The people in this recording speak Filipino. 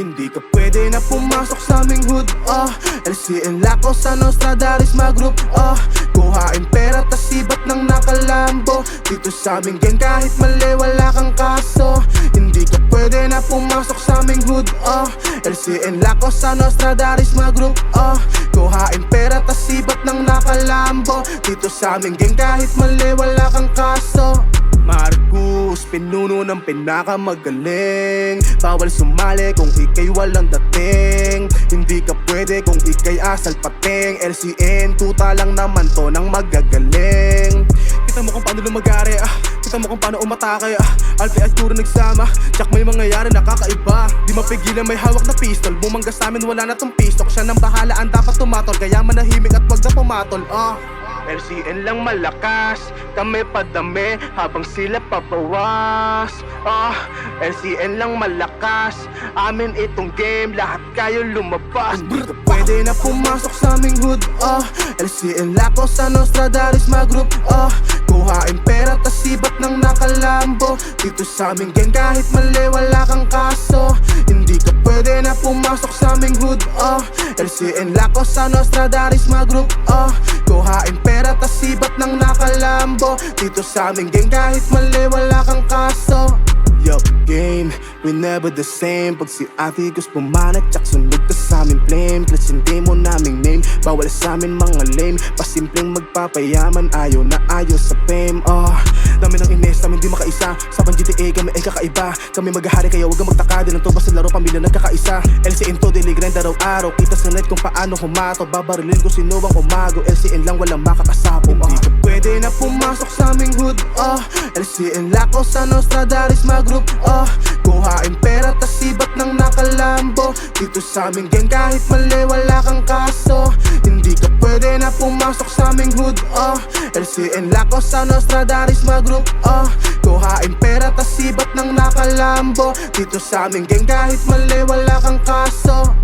Hindi ka pwede na pumasok sa aming hood, LCN Lako sa Nostradaris mag-group, kuhain pera tas sibat ng nakalambo. Dito sa aming gang kahit mali wala kang kaso. Hindi ka pwede na pumasok sa aming hood, LCN Lako sa Nostradaris mag-group, kuhain pera tas sibat ng nakalambo. Dito sa aming gang kahit mali wala kang kaso. Marcus, pinuno ng pinakamagaling. Bawal sumali kung ikay walang dating. Hindi ka pwede kung ikay asal pating. LCN, tuta lang naman to ng magagaling. Kita mo kung paano lumagari, kita mo kung paano umatake, Alpi at Kuro nagsama, tsak may mangyayari nakakaiba. Di mapigilan may hawak na pistol. Bumangga sa amin wala na tong pistok. Siya nang bahala ang dapat tumatol. Kaya manahimik at wag na pumatol, LCN lang malakas, kami padami habang sila pabawas. LCN lang malakas, amin itong game, lahat kayo lumabas. Hindi ka pwede na pumasok sa aming hood, LCN Lako sa Nostradaris mag-group, kuhain pera tas sibat ng nakalambo. Dito sa aming gang kahit mali wala kang kaso. Hindi ka pwede na pumasok sa aming hood, LCN Lako sa Nostradaris mag-group, kuhain pera tas sibat ng nakalambo. Dito sa aming gang kahit mali wala kang kaso. Yo, game, we never the same. Pag si Ate Gus pumanat, tsak sunod ka sa aming flame. Clutch hindi mo naming name, bawal sa amin mga lame. Pasimpleng magpapayaman, ayaw na ayaw sa fame. Dami ng ines, namin di makaisa. Sa GTA kami ay kakaiba. Kami maghahari kaya huwag kang magtaka. Din ang tubas sa laro, pamilya nagkakaisa. LCN to, daily grind araw-araw. Kita sa net kung paano humato. Babarilin ko sino ang umago. LCN lang walang makakasapo. Hindi ka pwede na pumasok sa aming hood, LCN Lako sa Nostradaris mag-group, kuhain pera tas sibat ng nakalambo. Dito sa aming gang kahit mali wala kang kaso. Hindi ka pwede na pumasok sa aming hood, LCN Lako sa Nostradaris mag-group, kuhain pera tas sibat ng nakalambo. Dito sa aming gang kahit mali wala kang kaso.